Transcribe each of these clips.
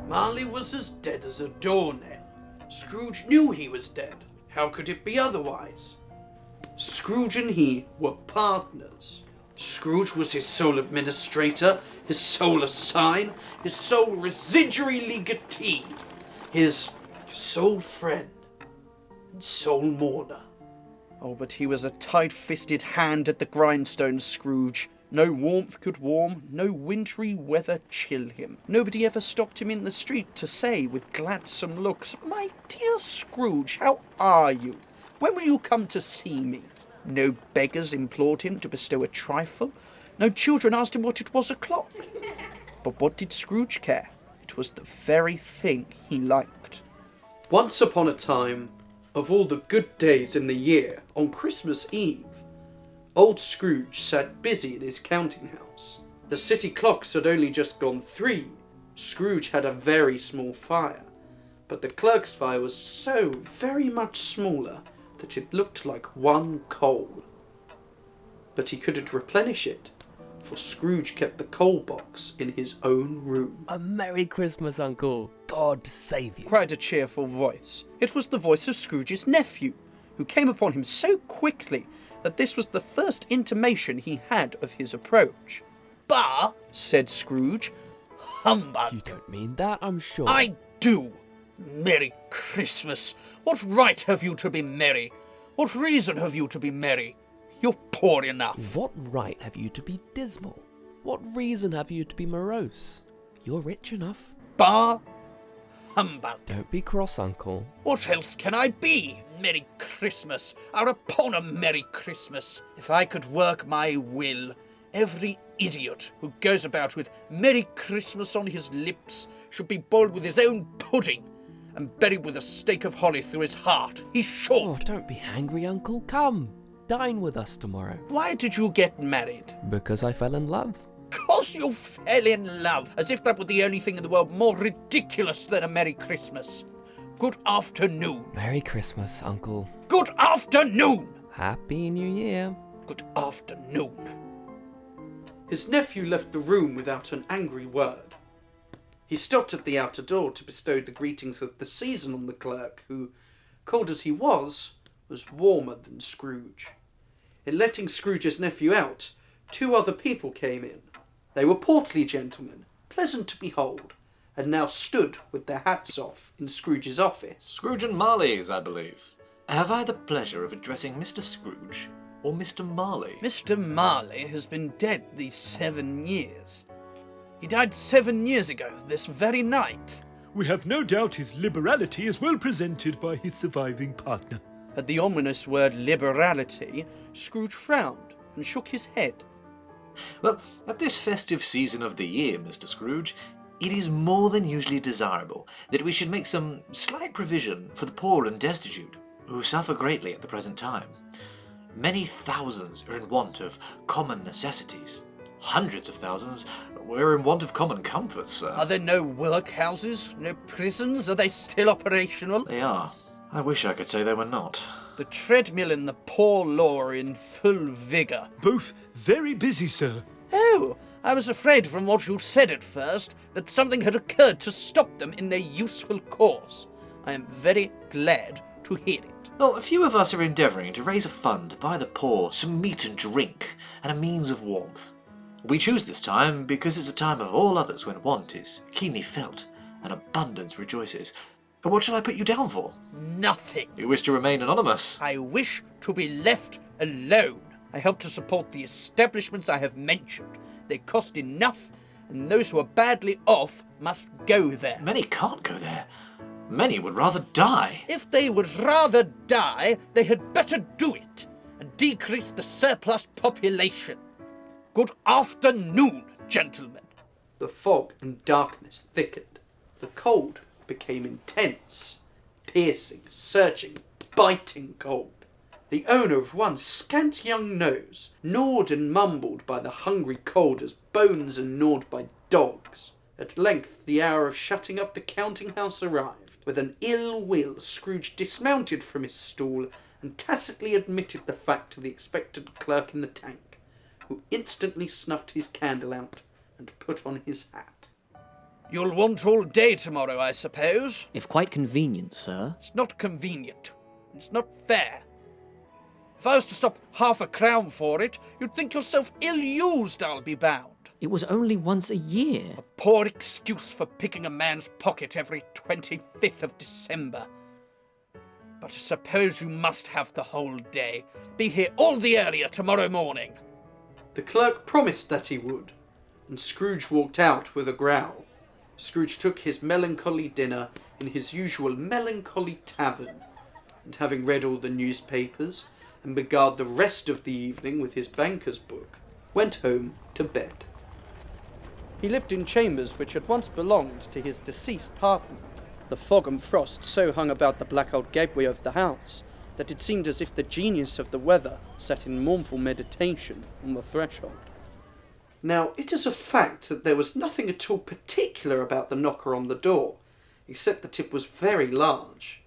Marley was as dead as a doornail. Scrooge knew he was dead. How could it be otherwise? Scrooge and he were partners. Scrooge was his sole administrator, his sole assign, his sole residuary legatee, his sole friend, and sole mourner. Oh, but he was a tight-fisted hand at the grindstone, Scrooge. No warmth could warm, no wintry weather chill him. Nobody ever stopped him in the street to say with gladsome looks, "My dear Scrooge, how are you? When will you come to see me?" No beggars implored him to bestow a trifle. No children asked him what it was o'clock. But what did Scrooge care? It was the very thing he liked. Once upon a time, of all the good days in the year, on Christmas Eve, old Scrooge sat busy in his counting house. The city clocks had only just gone 3. Scrooge had a very small fire, but the clerk's fire was so very much smaller that it looked like one coal. But he couldn't replenish it, for Scrooge kept the coal box in his own room. "A Merry Christmas, Uncle. God save you," cried a cheerful voice. It was the voice of Scrooge's nephew, who came upon him so quickly that this was the first intimation he had of his approach. "Bah!" said Scrooge. "Humbug!" You don't mean that, I'm sure. "I do. Merry Christmas! What right have you to be merry? What reason have you to be merry? You're poor enough." What right have you to be dismal? What reason have you to be morose? You're rich enough. "Bah! Humbug! Don't be cross, Uncle. What else can I be? Merry Christmas! Or upon a Merry Christmas! If I could work my will, every idiot who goes about with Merry Christmas on his lips should be boiled with his own pudding and buried with a stake of holly through his heart. He should." Oh, don't be angry, Uncle. Come, dine with us tomorrow. "Why did you get married?" Because I fell in love. "'Cause you fell in love, as if that were the only thing in the world more ridiculous than a Merry Christmas. Good afternoon." Merry Christmas, Uncle. "Good afternoon." Happy New Year. "Good afternoon." His nephew left the room without an angry word. He stopped at the outer door to bestow the greetings of the season on the clerk, who, cold as he was warmer than Scrooge. In letting Scrooge's nephew out, 2 other people came in. They were portly gentlemen, pleasant to behold, and now stood with their hats off in Scrooge's office. Scrooge and Marley's, I believe. Have I the pleasure of addressing Mr. Scrooge or Mr. Marley? Mr. Marley has been dead these 7 years. He died 7 years ago, this very night. We have no doubt his liberality is well presented by his surviving partner. At the ominous word liberality, Scrooge frowned and shook his head. Well, at this festive season of the year, Mr. Scrooge, it is more than usually desirable that we should make some slight provision for the poor and destitute, who suffer greatly at the present time. Many thousands are in want of common necessities. Hundreds of thousands were in want of common comforts, sir. Are there no workhouses, no prisons? Are they still operational? They are. I wish I could say they were not. The treadmill and the poor law are in full vigour. Both very busy, sir. Oh, I was afraid from what you said at first that something had occurred to stop them in their useful course. I am very glad to hear it. Well, a few of us are endeavouring to raise a fund to buy the poor some meat and drink and a means of warmth. We choose this time because it's a time of all others when want is keenly felt and abundance rejoices. What shall I put you down for? Nothing. You wish to remain anonymous? I wish to be left alone. I help to support the establishments I have mentioned. They cost enough, and those who are badly off must go there. Many can't go there. Many would rather die. If they would rather die, they had better do it, and decrease the surplus population. Good afternoon, gentlemen. The fog and darkness thickened. The cold became intense, piercing, searching, biting cold. The owner of one scant young nose, gnawed and mumbled by the hungry cold as bones are gnawed by dogs. At length the hour of shutting up the counting house arrived. With an ill will, Scrooge dismounted from his stool and tacitly admitted the fact to the expectant clerk in the tank, who instantly snuffed his candle out and put on his hat. You'll want all day tomorrow, I suppose. If quite convenient, sir. It's not convenient. It's not fair. If I was to stop half a crown for it, you'd think yourself ill-used, I'll be bound. It was only once a year. A poor excuse for picking a man's pocket every 25th of December. But I suppose you must have the whole day. Be here all the earlier tomorrow morning. The clerk promised that he would, and Scrooge walked out with a growl. Scrooge took his melancholy dinner in his usual melancholy tavern, and having read all the newspapers and beguiled the rest of the evening with his banker's book, went home to bed. He lived in chambers which had once belonged to his deceased partner. The fog and frost so hung about the black old gateway of the house that it seemed as if the genius of the weather sat in mournful meditation on the threshold. Now, it is a fact that there was nothing at all particular about the knocker on the door, except that it was very large.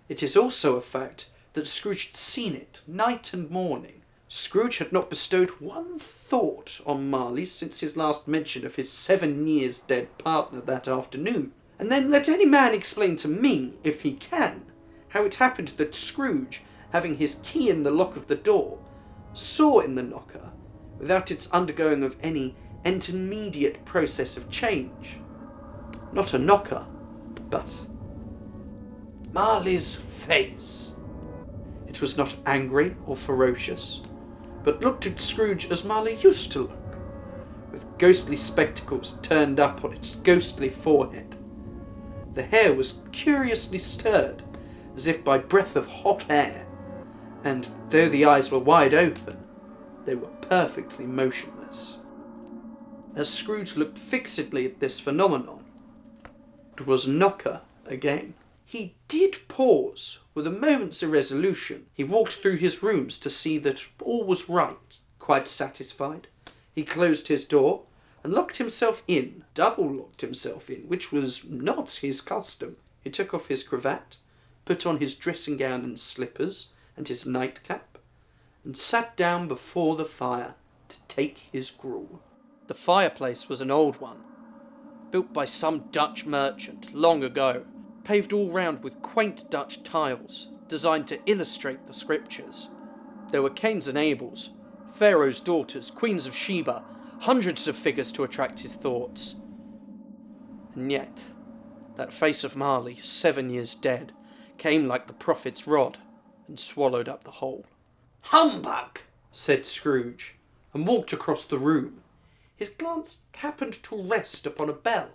It is also a fact that Scrooge had seen it night and morning. Scrooge had not bestowed one thought on Marley since his last mention of his 7 years dead partner that afternoon. And then let any man explain to me, if he can, how it happened that Scrooge, having his key in the lock of the door, saw in the knocker, without its undergoing of any intermediate process of change, not a knocker, but Marley's face. It was not angry or ferocious, but looked at Scrooge as Marley used to look, with ghostly spectacles turned up on its ghostly forehead. The hair was curiously stirred, as if by breath of hot air, and though the eyes were wide open, they were perfectly motionless. As Scrooge looked fixedly at this phenomenon, it was knocker again. He did pause with a moment's irresolution. He walked through his rooms to see that all was right. Quite satisfied, he closed his door and locked himself in, double-locked himself in, which was not his custom. He took off his cravat, put on his dressing gown and slippers, and his nightcap, and sat down before the fire to take his gruel. The fireplace was an old one, built by some Dutch merchant long ago, paved all round with quaint Dutch tiles, designed to illustrate the scriptures. There were Cains and Abels, Pharaoh's daughters, queens of Sheba, hundreds of figures to attract his thoughts. And yet, that face of Marley, 7 years dead, came like the prophet's rod, and swallowed up the whole. "Humbug!" said Scrooge, and walked across the room. His glance happened to rest upon a bell,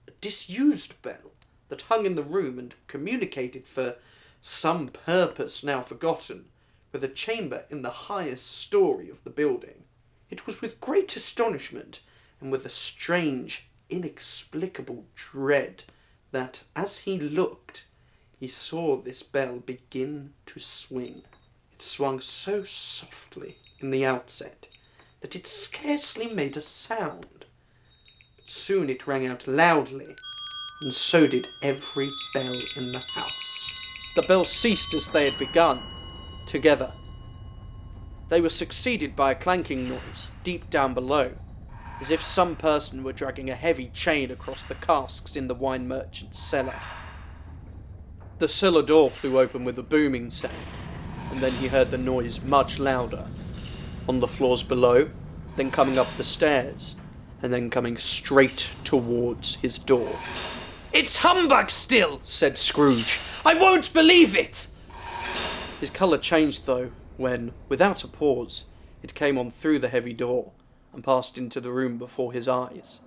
a disused bell, that hung in the room and communicated for some purpose now forgotten with a chamber in the highest story of the building. It was with great astonishment and with a strange, inexplicable dread that, as he looked, he saw this bell begin to swing. It swung so softly in the outset that it scarcely made a sound. But soon it rang out loudly, and so did every bell in the house. The bells ceased as they had begun, together. They were succeeded by a clanking noise deep down below, as if some person were dragging a heavy chain across the casks in the wine merchant's cellar. The cellar door flew open with a booming sound, and then he heard the noise much louder, on the floors below, then coming up the stairs, and then coming straight towards his door. "It's humbug still," said Scrooge. "I won't believe it." His colour changed, though, when, without a pause, it came on through the heavy door and passed into the room before his eyes.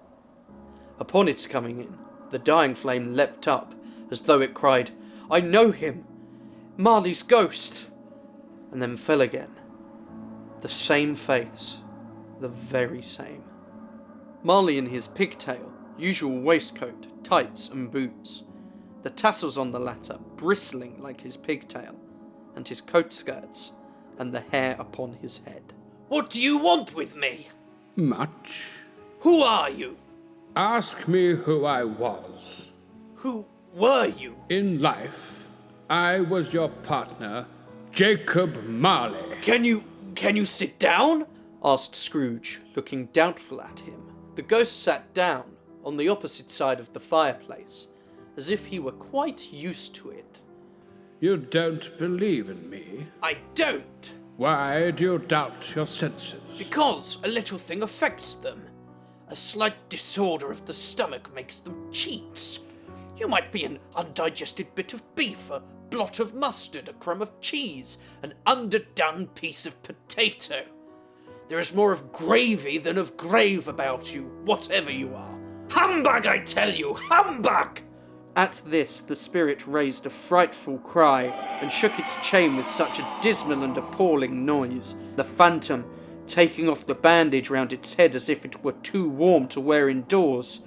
Upon its coming in, the dying flame leapt up, as though it cried, "I know him! Marley's ghost!" and then fell again. The same face, the very same. Marley in his pigtail, usual waistcoat, tights and boots, the tassels on the latter bristling like his pigtail, and his coat skirts, and the hair upon his head. "What do you want with me?" Much. "Who are you?" Ask me who I was. "Who were you?" In life, I was your partner, Jacob Marley. Can you sit down?" asked Scrooge, looking doubtful at him. The ghost sat down on the opposite side of the fireplace, as if he were quite used to it. You don't believe in me? I don't! Why do you doubt your senses? Because a little thing affects them. A slight disorder of the stomach makes them cheats. You might be an undigested bit of beef, a blot of mustard, a crumb of cheese, an underdone piece of potato. There is more of gravy than of grave about you, whatever you are. Humbug, I tell you! Humbug! At this, the spirit raised a frightful cry and shook its chain with such a dismal and appalling noise. The phantom, taking off the bandage round its head as if it were too warm to wear indoors,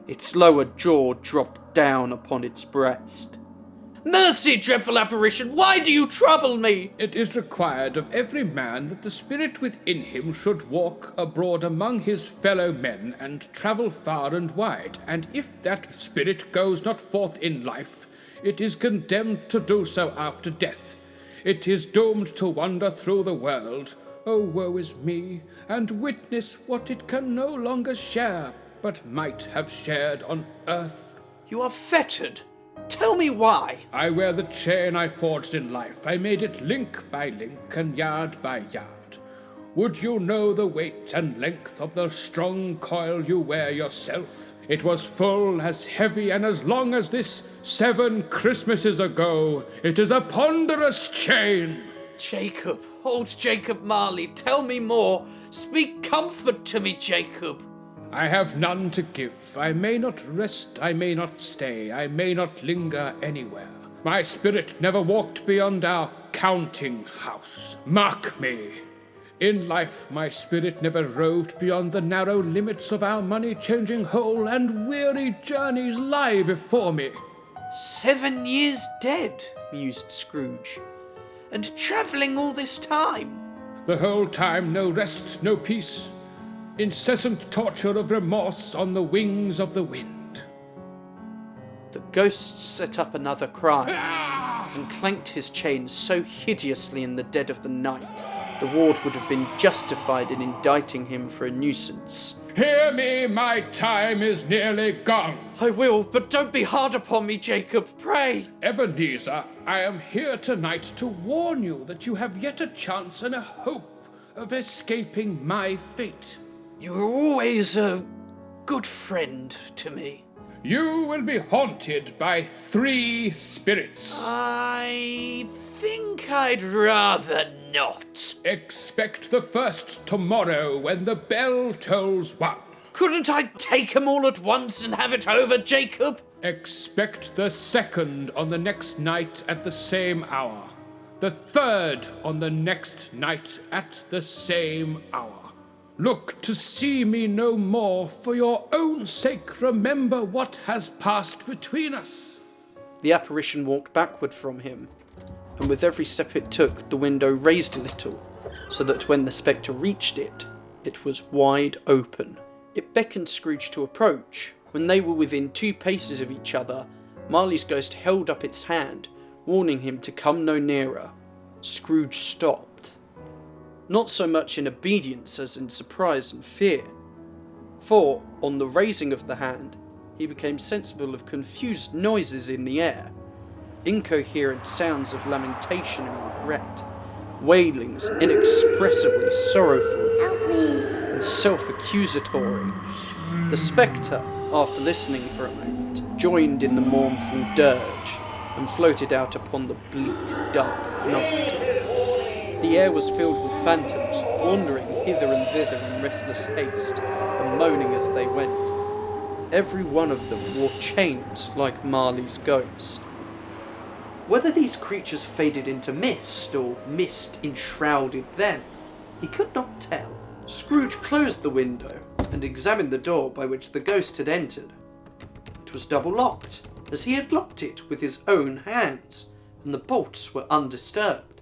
its lower jaw dropped down upon its breast. Mercy, dreadful apparition, why do you trouble me? It is required of every man that the spirit within him should walk abroad among his fellow men and travel far and wide, and if that spirit goes not forth in life, it is condemned to do so after death. It is doomed to wander through the world, oh woe is me, and witness what it can no longer share, but might have shared on earth. You are fettered. Tell me why. I wear the chain I forged in life. I made it link by link and yard by yard. Would you know the weight and length of the strong coil you wear yourself? It was full, as heavy, and as long as this 7 Christmases ago. It is a ponderous chain. Jacob, old Jacob Marley, tell me more. Speak comfort to me, Jacob. I have none to give. I may not rest, I may not stay, I may not linger anywhere. My spirit never walked beyond our counting house. Mark me. In life, my spirit never roved beyond the narrow limits of our money-changing hole, and weary journeys lie before me. 7 years dead, mused Scrooge, and travelling all this time. The whole time no rest, no peace. Incessant torture of remorse on the wings of the wind. The ghost set up another cry and clanked his chains so hideously in the dead of the night, the ward would have been justified in indicting him for a nuisance. Hear me, my time is nearly gone. I will, but don't be hard upon me, Jacob, pray. Ebenezer, I am here tonight to warn you that you have yet a chance and a hope of escaping my fate. You were always a good friend to me. You will be haunted by 3 spirits. I think I'd rather not. Expect the first tomorrow when the bell tolls 1. Couldn't I take 'em all at once and have it over, Jacob? Expect the second on the next night at the same hour. The third on the next night at the same hour. Look to see me no more. For your own sake, remember what has passed between us. The apparition walked backward from him, and with every step it took, the window raised a little, so that when the spectre reached it, it was wide open. It beckoned Scrooge to approach. When they were within 2 paces of each other, Marley's ghost held up its hand, warning him to come no nearer. Scrooge stopped. Not so much in obedience as in surprise and fear, for, on the raising of the hand, he became sensible of confused noises in the air, incoherent sounds of lamentation and regret, wailings inexpressibly sorrowful and self-accusatory. The spectre, after listening for a moment, joined in the mournful dirge, and floated out upon the bleak, dark night. The air was filled with phantoms, wandering hither and thither in restless haste, and moaning as they went. Every one of them wore chains like Marley's ghost. Whether these creatures faded into mist, or mist enshrouded them, he could not tell. Scrooge closed the window, and examined the door by which the ghost had entered. It was double-locked, as he had locked it with his own hands, and the bolts were undisturbed.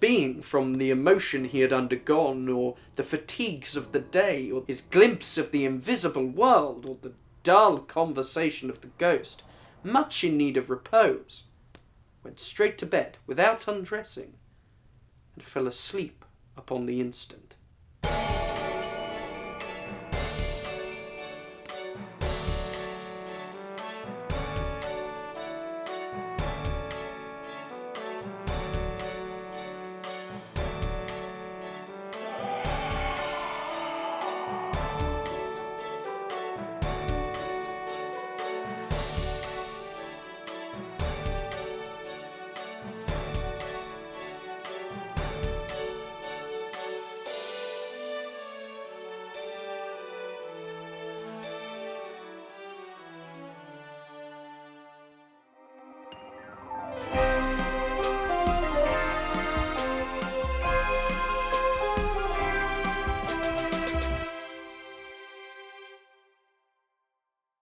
Being from the emotion he had undergone, or the fatigues of the day, or his glimpse of the invisible world, or the dull conversation of the ghost, much in need of repose, went straight to bed without undressing, and fell asleep upon the instant.